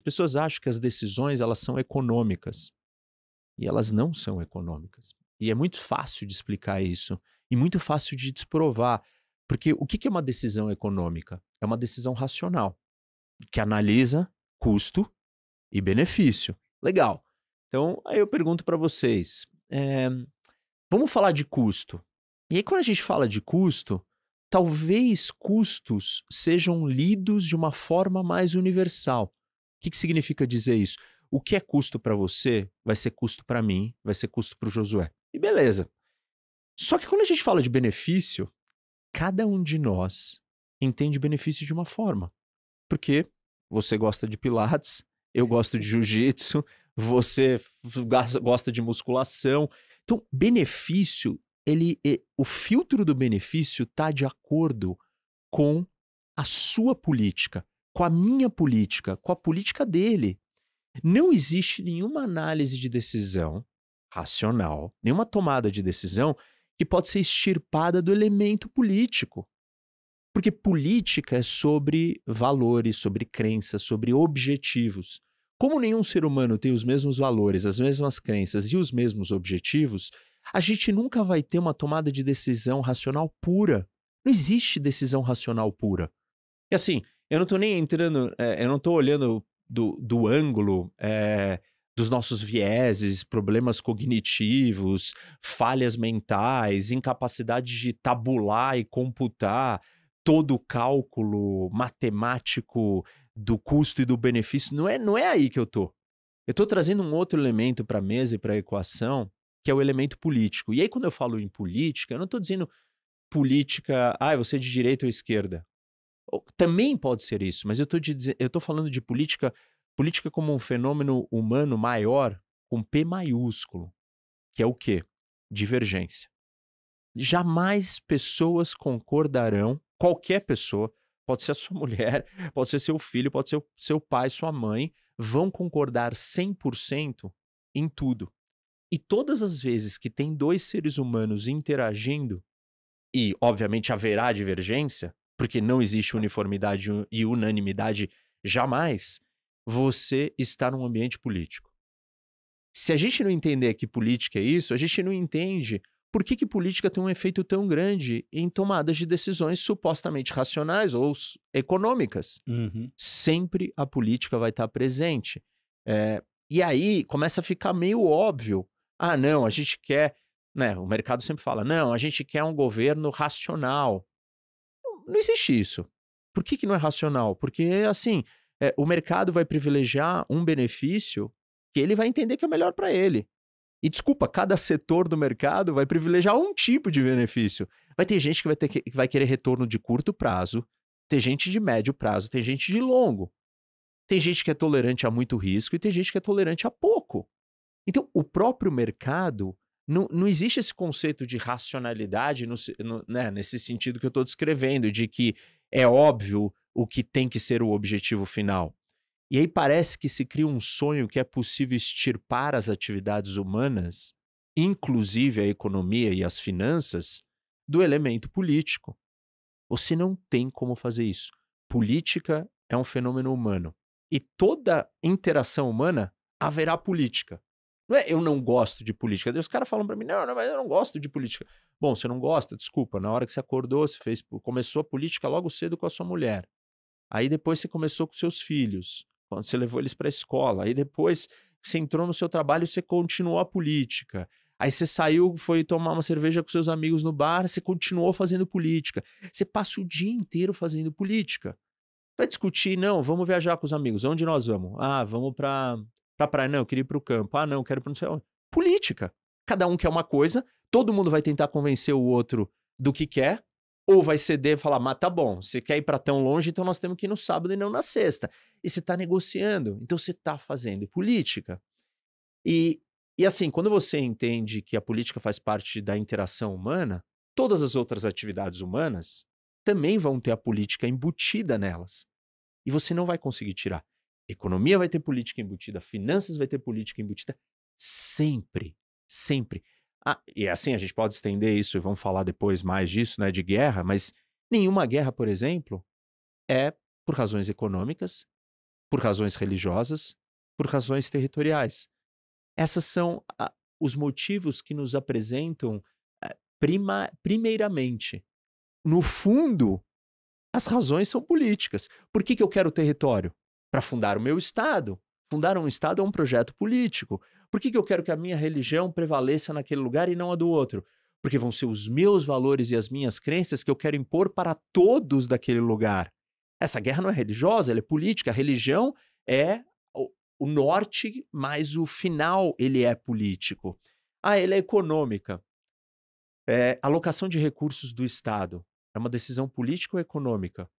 pessoas acham que as decisões elas são econômicas e elas não são econômicas. E é muito fácil de explicar isso e muito fácil de desprovar, porque o que que é uma decisão econômica? É uma decisão racional, que analisa custo e benefício. Legal. Então, aí eu pergunto para vocês, vamos falar de custo. E aí, quando a gente fala de custo, talvez custos sejam lidos de uma forma mais universal. O que que significa dizer isso? O que é custo para você vai ser custo para mim, vai ser custo para o Josué. E beleza. Só que quando a gente fala de benefício, cada um de nós entende benefício de uma forma. Porque você gosta de pilates, eu gosto de jiu-jitsu, você gosta de musculação. Então, benefício, o filtro do benefício está de acordo com a sua política, com a minha política, com a política dele. Não existe nenhuma análise de decisão racional, nenhuma tomada de decisão que pode ser extirpada do elemento político. Porque política é sobre valores, sobre crenças, sobre objetivos. Como nenhum ser humano tem os mesmos valores, as mesmas crenças e os mesmos objetivos, a gente nunca vai ter uma tomada de decisão racional pura. Não existe decisão racional pura. E assim, eu não estou nem entrando, eu não estou olhando do ângulo dos nossos vieses, problemas cognitivos, falhas mentais, incapacidade de tabular e computar todo o cálculo matemático do custo e do benefício. Não é aí que eu tô. Eu estou trazendo um outro elemento para a mesa e para a equação, que é o elemento político. E aí, quando eu falo em política, eu não estou dizendo política, você é de direita ou esquerda. Também pode ser isso, mas eu estou falando de política como um fenômeno humano maior, com P maiúsculo, que é o quê? Divergência. Jamais pessoas concordarão, qualquer pessoa, pode ser a sua mulher, pode ser seu filho, pode ser o seu pai, sua mãe, vão concordar 100% em tudo. E todas as vezes que tem dois seres humanos interagindo, e obviamente haverá divergência, porque não existe uniformidade e unanimidade jamais, você está num ambiente político. Se a gente não entender que política é isso, a gente não entende por que política tem um efeito tão grande em tomadas de decisões supostamente racionais ou econômicas. Uhum. Sempre a política vai estar presente. E aí começa a ficar meio óbvio. Ah, não, a gente quer, né? O mercado sempre fala, não, a gente quer um governo racional. Não existe isso. Por que não é racional? Porque, assim, o mercado vai privilegiar um benefício que ele vai entender que é melhor para ele. E desculpa, cada setor do mercado vai privilegiar um tipo de benefício. Vai ter gente que vai querer retorno de curto prazo, tem gente de médio prazo, tem gente de longo. Tem gente que é tolerante a muito risco e tem gente que é tolerante a pouco. Então, o próprio mercado, não existe esse conceito de racionalidade né, nesse sentido que eu estou descrevendo, de que é óbvio o que tem que ser o objetivo final. E aí parece que se cria um sonho que é possível extirpar as atividades humanas, inclusive a economia e as finanças, do elemento político. Você não tem como fazer isso. Política é um fenômeno humano. E toda interação humana haverá política. Não é eu não gosto de política. Os caras falam pra mim, não, mas eu não gosto de política. Bom, você não gosta? Desculpa, na hora que você acordou, começou a política logo cedo com a sua mulher. Aí depois você começou com seus filhos, quando você levou eles pra escola. Aí depois você entrou no seu trabalho e você continuou a política. Aí você saiu, foi tomar uma cerveja com seus amigos no bar, você continuou fazendo política. Você passa o dia inteiro fazendo política. Vai discutir, não, vamos viajar com os amigos. Onde nós vamos? Ah, vamos pra praia. Não, eu queria ir pro campo. Ah, não, quero ir pra não sei onde. Política. Cada um quer uma coisa, todo mundo vai tentar convencer o outro do que quer, ou vai ceder e falar, mas tá bom, você quer ir pra tão longe, então nós temos que ir no sábado e não na sexta. E você tá negociando, então você tá fazendo política. E assim, quando você entende que a política faz parte da interação humana, todas as outras atividades humanas também vão ter a política embutida nelas. E você não vai conseguir tirar. Economia vai ter política embutida, finanças vai ter política embutida, sempre, sempre. E assim, a gente pode estender isso e vamos falar depois mais disso, né, de guerra, mas nenhuma guerra, por exemplo, é por razões econômicas por razões religiosas, por razões territoriais. Essas são os motivos que nos apresentam primeiramente. No fundo, as razões são políticas. Por que eu quero território? Para fundar o meu Estado. Fundar um Estado é um projeto político. Por que eu quero que a minha religião prevaleça naquele lugar e não a do outro? Porque vão ser os meus valores e as minhas crenças que eu quero impor para todos daquele lugar. Essa guerra não é religiosa, ela é política. A religião é o norte, mas o final ele é político. Ele é econômica. Alocação de recursos do Estado. É uma decisão política ou econômica?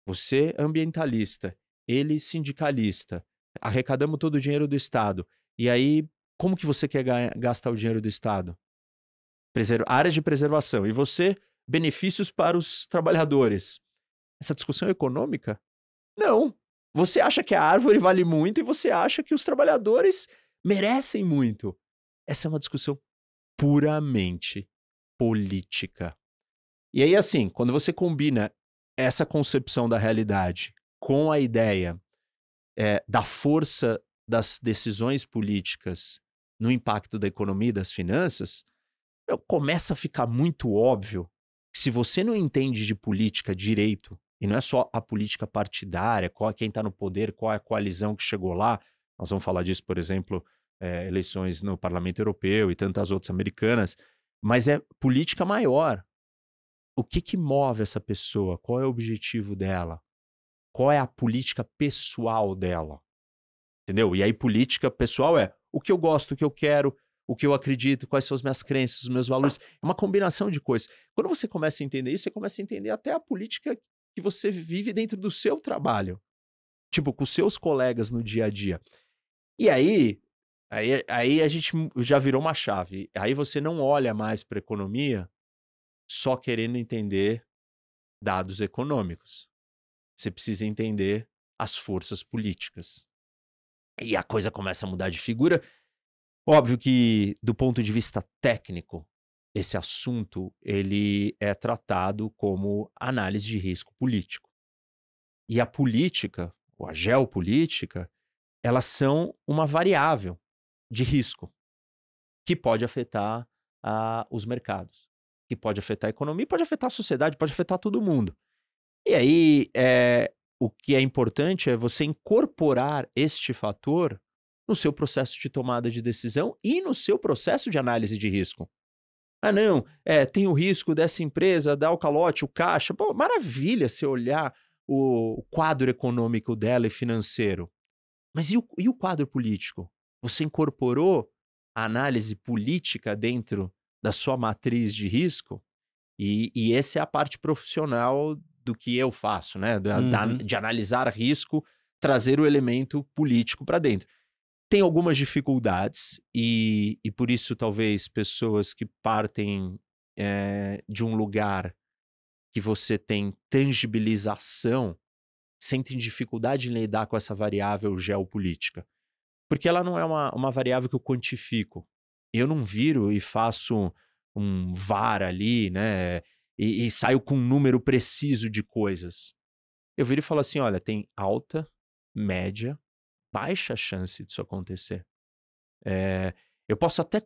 Você ambientalista, ele sindicalista. Arrecadamos todo o dinheiro do Estado. E aí, como que você quer gastar o dinheiro do Estado? Áreas de preservação. E você, benefícios para os trabalhadores. Essa discussão é econômica? Não. Você acha que a árvore vale muito e você acha que os trabalhadores merecem muito. Essa é uma discussão puramente política. E aí, assim, quando você combina essa concepção da realidade com a ideia da força das decisões políticas no impacto da economia e das finanças, começa a ficar muito óbvio que se você não entende de política direito, e não é só a política partidária, quem está no poder, qual é a coalizão que chegou lá, nós vamos falar disso, por exemplo, eleições no Parlamento Europeu e tantas outras americanas, mas é política maior. O que move essa pessoa? Qual é o objetivo dela? Qual é a política pessoal dela? Entendeu? E aí política pessoal é o que eu gosto, o que eu quero, o que eu acredito, quais são as minhas crenças, os meus valores. É uma combinação de coisas. Quando você começa a entender isso, você começa a entender até a política que você vive dentro do seu trabalho. Tipo, com os seus colegas no dia a dia. E aí a gente já virou uma chave. Aí você não olha mais para a economia só querendo entender dados econômicos. Você precisa entender as forças políticas. E a coisa começa a mudar de figura. Óbvio que, do ponto de vista técnico, esse assunto ele é tratado como análise de risco político. E a política, ou a geopolítica, elas são uma variável de risco que pode afetar os mercados, que pode afetar a economia, pode afetar a sociedade, pode afetar todo mundo. E aí, o que é importante é você incorporar este fator no seu processo de tomada de decisão e no seu processo de análise de risco. Não, tem o risco dessa empresa dar o calote, o caixa. Pô, maravilha você olhar o quadro econômico dela e financeiro. Mas e o quadro político? Você incorporou a análise política dentro da sua matriz de risco? E essa é a parte profissional do que eu faço, né? De analisar risco, trazer o elemento político para dentro. Tem algumas dificuldades e por isso talvez pessoas que partem de um lugar que você tem tangibilização sentem dificuldade em lidar com essa variável geopolítica. Porque ela não é uma variável que eu quantifico. Eu não viro e faço um VAR ali, né? E saio com um número preciso de coisas. Eu viro e falo assim, olha, tem alta, média, baixa chance disso acontecer. Eu posso até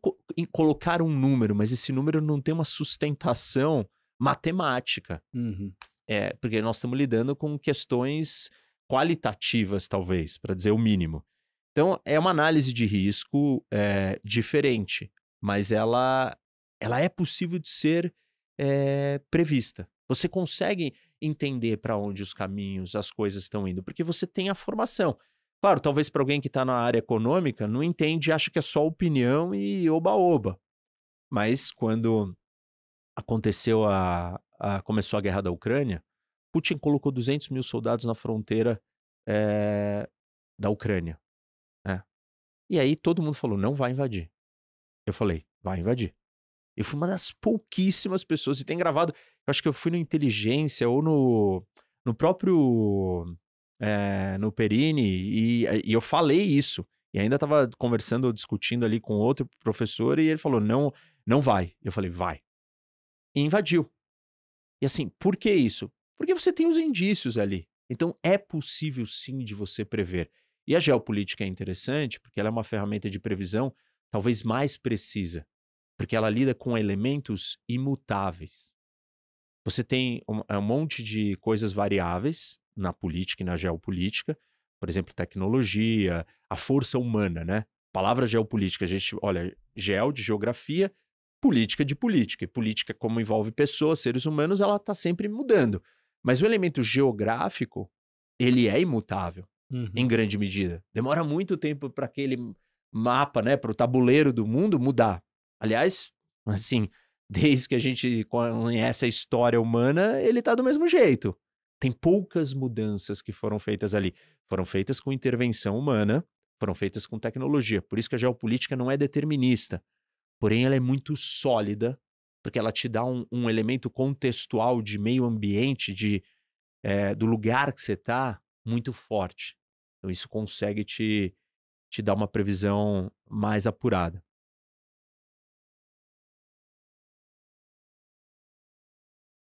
colocar um número, mas esse número não tem uma sustentação matemática. Porque nós estamos lidando com questões qualitativas, talvez, para dizer o mínimo. Então, é uma análise de risco diferente, mas ela é possível de ser prevista. Você consegue entender para onde os caminhos, as coisas estão indo, porque você tem a formação. Claro, talvez para alguém que está na área econômica, não entende, acha que é só opinião e oba-oba. Mas quando aconteceu começou a guerra da Ucrânia, Putin colocou 200 mil soldados na fronteira da Ucrânia. E aí todo mundo falou, não vai invadir. Eu falei, vai invadir. Eu fui uma das pouquíssimas pessoas, e tem gravado, eu acho que eu fui no Inteligência ou no próprio no Perini, e eu falei isso. E ainda estava conversando, discutindo ali com outro professor, e ele falou, não vai. Eu falei, vai. E invadiu. E assim, por que isso? Porque você tem os indícios ali. Então, é possível sim de você prever. E a geopolítica é interessante porque ela é uma ferramenta de previsão talvez mais precisa, porque ela lida com elementos imutáveis. Você tem um monte de coisas variáveis na política e na geopolítica, por exemplo, tecnologia, a força humana, né? Palavra geopolítica, a gente olha, geo de geografia, política de política. E política, como envolve pessoas, seres humanos, ela está sempre mudando. Mas o elemento geográfico, ele é imutável, em Uhum. grande medida. Demora muito tempo para aquele mapa, né, para o tabuleiro do mundo mudar. Aliás, assim, desde que a gente conhece a história humana, ele está do mesmo jeito. Tem poucas mudanças que foram feitas ali. Foram feitas com intervenção humana, foram feitas com tecnologia. Por isso que a geopolítica não é determinista. Porém, ela é muito sólida, porque ela te dá um elemento contextual de meio ambiente, do lugar que você está, muito forte. Então, isso consegue te dar uma previsão mais apurada.